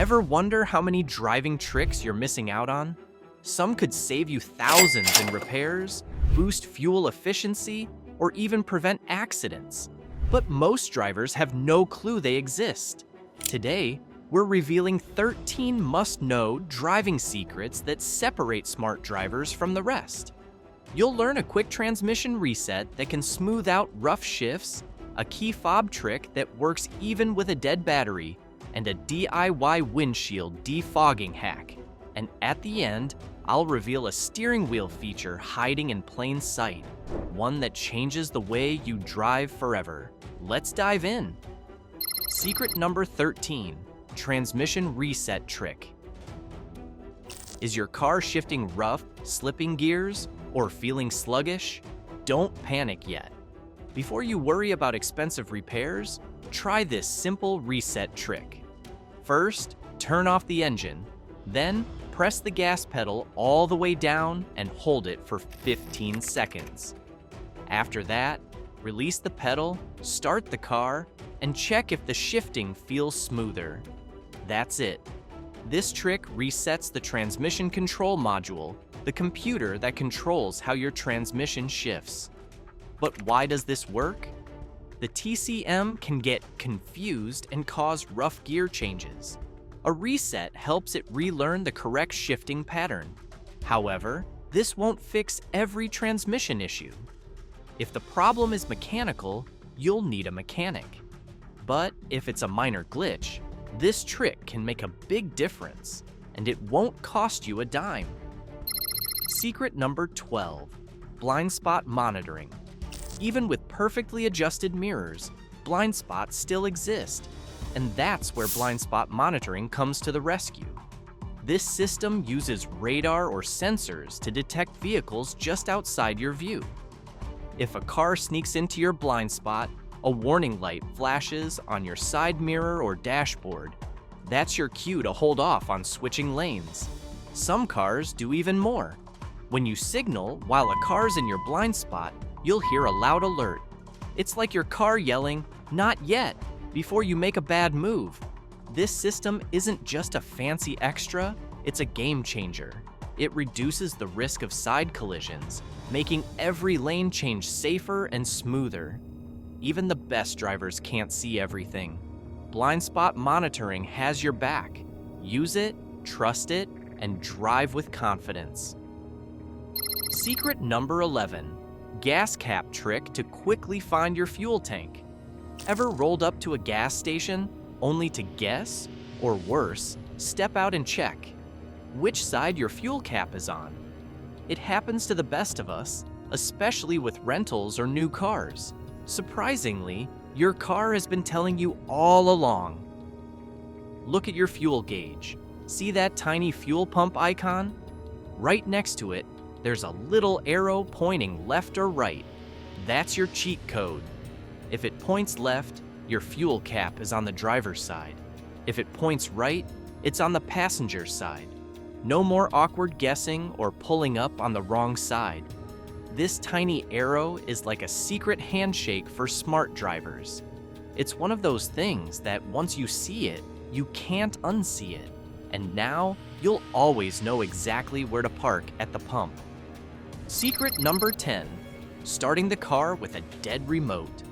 Ever wonder how many driving tricks you're missing out on? Some could save you thousands in repairs, boost fuel efficiency, or even prevent accidents. But most drivers have no clue they exist. Today, we're revealing 13 must-know driving secrets that separate smart drivers from the rest. You'll learn a quick transmission reset that can smooth out rough shifts, a key fob trick that works even with a dead battery, and a DIY windshield defogging hack. And at the end, I'll reveal a steering wheel feature hiding in plain sight, one that changes the way you drive forever. Let's dive in. Secret number 13, transmission reset trick. Is your car shifting rough, slipping gears, or feeling sluggish? Don't panic yet. Before you worry about expensive repairs, try this simple reset trick. First, turn off the engine, then press the gas pedal all the way down and hold it for 15 seconds. After that, release the pedal, start the car, and check if the shifting feels smoother. That's it. This trick resets the transmission control module, the computer that controls how your transmission shifts. But why does this work? The TCM can get confused and cause rough gear changes. A reset helps it relearn the correct shifting pattern. However, this won't fix every transmission issue. If the problem is mechanical, you'll need a mechanic. But if it's a minor glitch, this trick can make a big difference, and it won't cost you a dime. Secret number 12, blind spot monitoring. Even with perfectly adjusted mirrors, blind spots still exist, and that's where blind spot monitoring comes to the rescue. This system uses radar or sensors to detect vehicles just outside your view. If a car sneaks into your blind spot, a warning light flashes on your side mirror or dashboard. That's your cue to hold off on switching lanes. Some cars do even more. When you signal while a car's in your blind spot, you'll hear a loud alert. It's like your car yelling, "Not yet," before you make a bad move. This system isn't just a fancy extra, it's a game changer. It reduces the risk of side collisions, making every lane change safer and smoother. Even the best drivers can't see everything. Blind spot monitoring has your back. Use it, trust it, and drive with confidence. Secret number 11, gas cap trick to quickly find your fuel tank. Ever rolled up to a gas station only to guess, or worse, step out and check which side your fuel cap is on? It happens to the best of us, especially with rentals or new cars. Surprisingly, your car has been telling you all along. Look at your fuel gauge. See that tiny fuel pump icon? Right next to it, there's a little arrow pointing left or right. That's your cheat code. If it points left, your fuel cap is on the driver's side. If it points right, it's on the passenger's side. No more awkward guessing or pulling up on the wrong side. This tiny arrow is like a secret handshake for smart drivers. It's one of those things that once you see it, you can't unsee it. And now, you'll always know exactly where to park at the pump. Secret number 10, starting the car with a dead remote.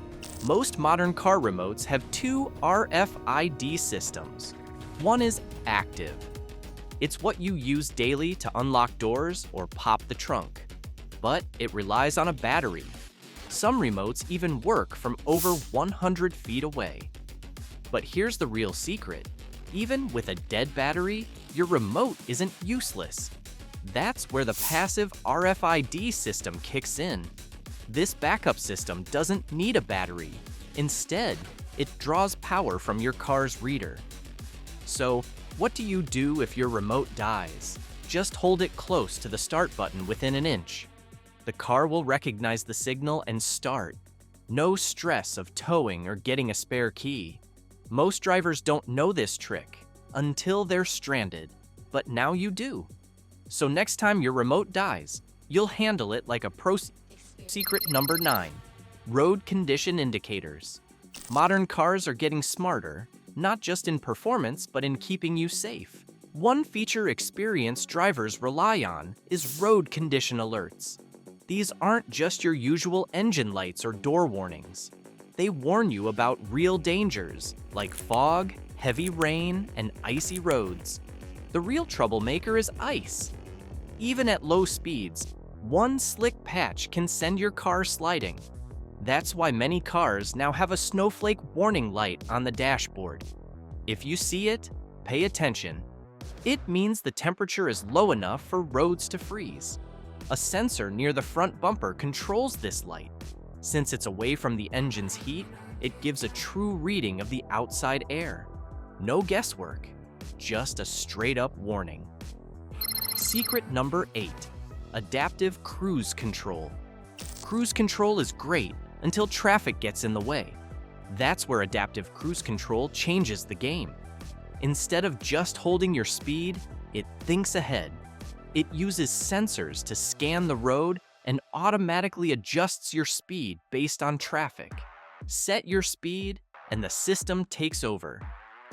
Most modern car remotes have two RFID systems. One is active. It's what you use daily to unlock doors or pop the trunk. But it relies on a battery. Some remotes even work from over 100 feet away. But here's the real secret. Even with a dead battery, your remote isn't useless. That's where the passive RFID system kicks in. This backup system doesn't need a battery. Instead, it draws power from your car's reader. So, what do you do if your remote dies? Just hold it close to the start button within an inch. The car will recognize the signal and start. No stress of towing or getting a spare key. Most drivers don't know this trick until they're stranded, but now you do. So next time your remote dies, you'll handle it like a pro. Secret number 9, road condition indicators. Modern cars are getting smarter, not just in performance but in keeping you safe. One feature experienced drivers rely on is road condition alerts. These aren't just your usual engine lights or door warnings. They warn you about real dangers like fog, heavy rain, and icy roads. The real troublemaker is ice. Even at low speeds, one slick patch can send your car sliding. That's why many cars now have a snowflake warning light on the dashboard. If you see it, pay attention. It means the temperature is low enough for roads to freeze. A sensor near the front bumper controls this light. Since it's away from the engine's heat, it gives a true reading of the outside air. No guesswork, just a straight-up warning. Secret number 8, adaptive cruise control. Cruise control is great until traffic gets in the way. That's where adaptive cruise control changes the game. Instead of just holding your speed, it thinks ahead. It uses sensors to scan the road and automatically adjusts your speed based on traffic. Set your speed, and the system takes over.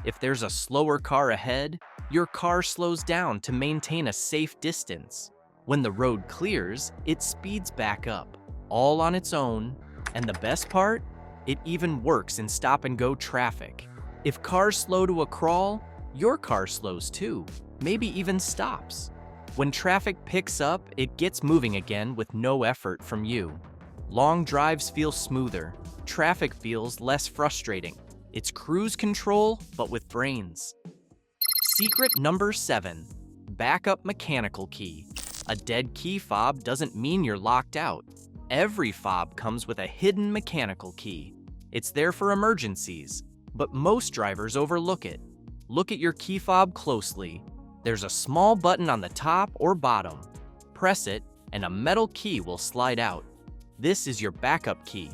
If there's a slower car ahead, your car slows down to maintain a safe distance. When the road clears, it speeds back up, all on its own. And the best part? It even works in stop-and-go traffic. If cars slow to a crawl, your car slows too, maybe even stops. When traffic picks up, it gets moving again with no effort from you. Long drives feel smoother. Traffic feels less frustrating. It's cruise control, but with brains. Secret number 7, backup mechanical key. A dead key fob doesn't mean you're locked out. Every fob comes with a hidden mechanical key. It's there for emergencies, but most drivers overlook it. Look at your key fob closely. There's a small button on the top or bottom. Press it, and a metal key will slide out. This is your backup key.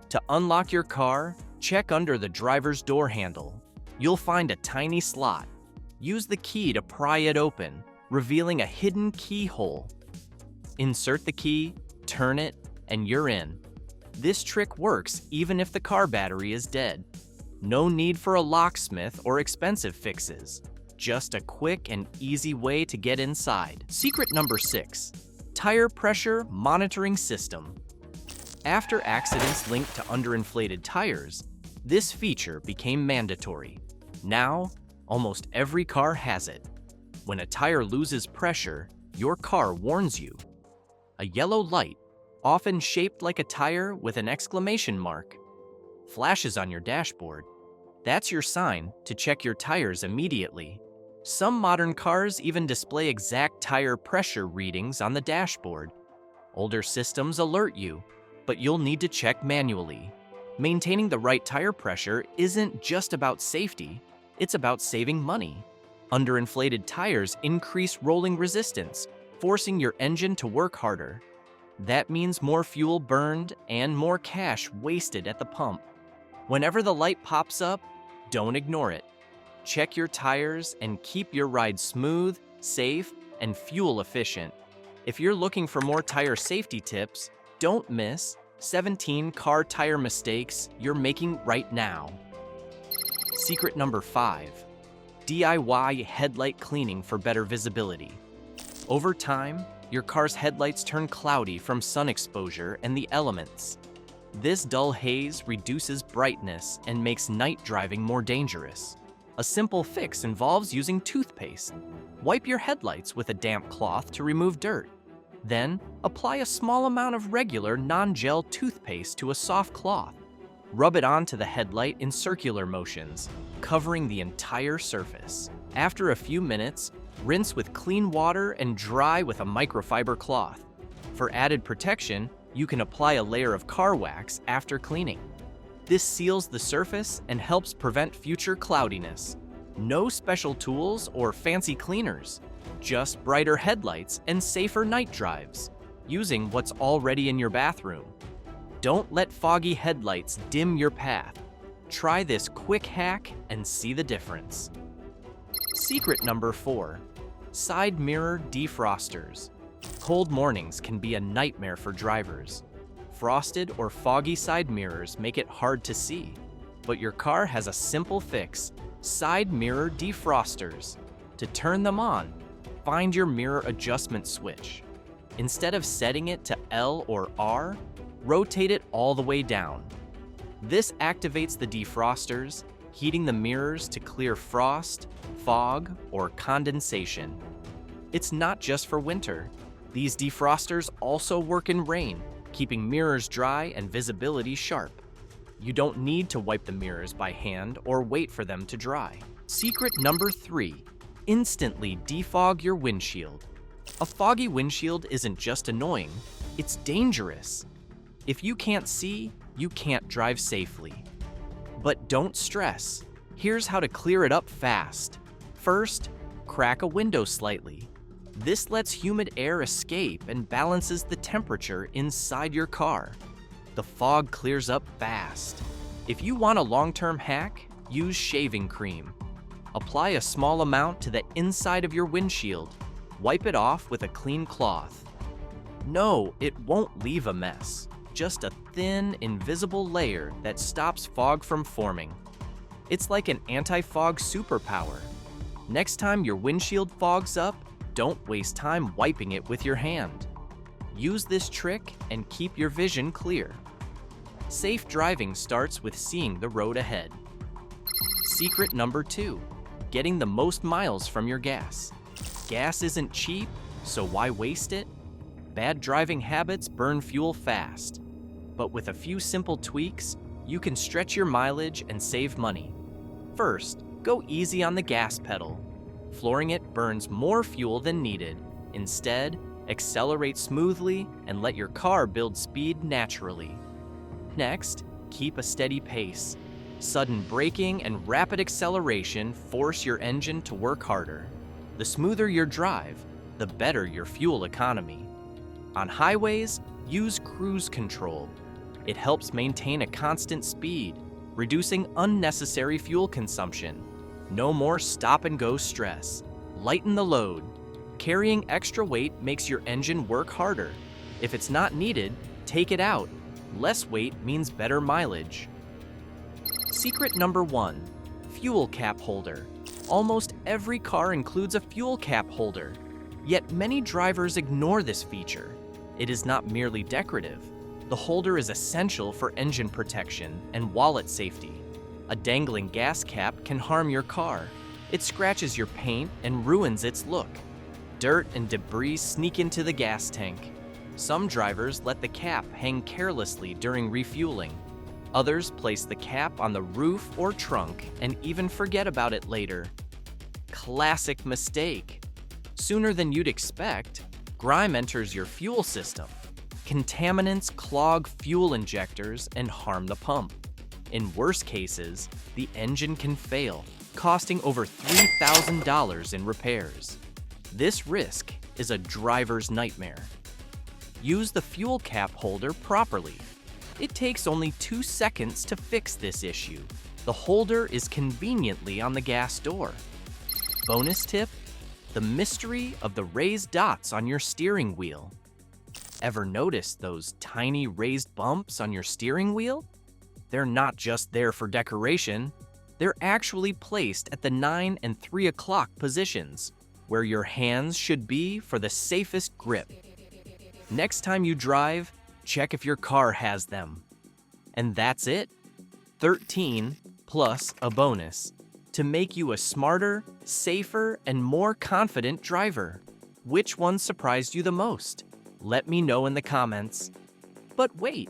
To unlock your car, check under the driver's door handle. You'll find a tiny slot. Use the key to pry it open, revealing a hidden keyhole. Insert the key, turn it, and you're in. This trick works even if the car battery is dead. No need for a locksmith or expensive fixes. Just a quick and easy way to get inside. Secret number 6, tire pressure monitoring system. After accidents linked to underinflated tires, this feature became mandatory. Now, almost every car has it. When a tire loses pressure, your car warns you. A yellow light, often shaped like a tire with an exclamation mark, flashes on your dashboard. That's your sign to check your tires immediately. Some modern cars even display exact tire pressure readings on the dashboard. Older systems alert you, but you'll need to check manually. Maintaining the right tire pressure isn't just about safety, it's about saving money. Underinflated tires increase rolling resistance, forcing your engine to work harder. That means more fuel burned and more cash wasted at the pump. Whenever the light pops up, don't ignore it. Check your tires and keep your ride smooth, safe, and fuel efficient. If you're looking for more tire safety tips, don't miss 17 car tire mistakes you're making right now. Secret number 5, DIY headlight cleaning for better visibility. Over time, your car's headlights turn cloudy from sun exposure and the elements. This dull haze reduces brightness and makes night driving more dangerous. A simple fix involves using toothpaste. Wipe your headlights with a damp cloth to remove dirt. Then, apply a small amount of regular non-gel toothpaste to a soft cloth. Rub it onto the headlight in circular motions, covering the entire surface. After a few minutes, rinse with clean water and dry with a microfiber cloth. For added protection, you can apply a layer of car wax after cleaning. This seals the surface and helps prevent future cloudiness. No special tools or fancy cleaners, just brighter headlights and safer night drives, using what's already in your bathroom. Don't let foggy headlights dim your path. Try this quick hack and see the difference. Secret number 4, side mirror defrosters. Cold mornings can be a nightmare for drivers. Frosted or foggy side mirrors make it hard to see, but your car has a simple fix: Side mirror defrosters. To turn them on, find your mirror adjustment switch. Instead of setting it to L or R, rotate it all the way down. This activates the defrosters, heating the mirrors to clear frost, fog, or condensation. It's not just for winter. These defrosters also work in rain, keeping mirrors dry and visibility sharp. You don't need to wipe the mirrors by hand or wait for them to dry. Secret number 3, instantly defog your windshield. A foggy windshield isn't just annoying, it's dangerous. If you can't see, you can't drive safely. But don't stress. Here's how to clear it up fast. First, crack a window slightly. This lets humid air escape and balances the temperature inside your car. The fog clears up fast. If you want a long-term hack, use shaving cream. Apply a small amount to the inside of your windshield. Wipe it off with a clean cloth. No, it won't leave a mess. Just a thin, invisible layer that stops fog from forming. It's like an anti-fog superpower. Next time your windshield fogs up, don't waste time wiping it with your hand. Use this trick and keep your vision clear. Safe driving starts with seeing the road ahead. Secret number 2, getting the most miles from your gas. Gas isn't cheap, so why waste it? Bad driving habits burn fuel fast. But with a few simple tweaks, you can stretch your mileage and save money. First, go easy on the gas pedal. Flooring it burns more fuel than needed. Instead, accelerate smoothly and let your car build speed naturally. Next, keep a steady pace. Sudden braking and rapid acceleration force your engine to work harder. The smoother your drive, the better your fuel economy. On highways, use cruise control. It helps maintain a constant speed, reducing unnecessary fuel consumption. No more stop-and-go stress. Lighten the load. Carrying extra weight makes your engine work harder. If it's not needed, take it out. Less weight means better mileage. Secret number 1, fuel cap holder. Almost every car includes a fuel cap holder, yet many drivers ignore this feature. It is not merely decorative. The holder is essential for engine protection and wallet safety. A dangling gas cap can harm your car. It scratches your paint and ruins its look. Dirt and debris sneak into the gas tank. Some drivers let the cap hang carelessly during refueling. Others place the cap on the roof or trunk and even forget about it later. Classic mistake. Sooner than you'd expect, grime enters your fuel system. Contaminants clog fuel injectors and harm the pump. In worse cases, the engine can fail, costing over $3,000 in repairs. This risk is a driver's nightmare. Use the fuel cap holder properly. It takes only 2 seconds to fix this issue. The holder is conveniently on the gas door. Bonus tip: the mystery of the raised dots on your steering wheel. Ever notice those tiny raised bumps on your steering wheel? They're not just there for decoration. They're actually placed at the 9 and 3 o'clock positions, where your hands should be for the safest grip. Next time you drive, check if your car has them. And that's it. 13 plus a bonus to make you a smarter, safer, and more confident driver. Which one surprised you the most? Let me know in the comments. But wait,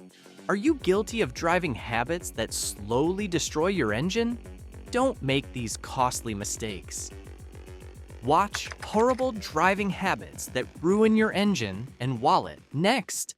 are you guilty of driving habits that slowly destroy your engine? Don't make these costly mistakes. Watch horrible driving habits that ruin your engine and wallet next.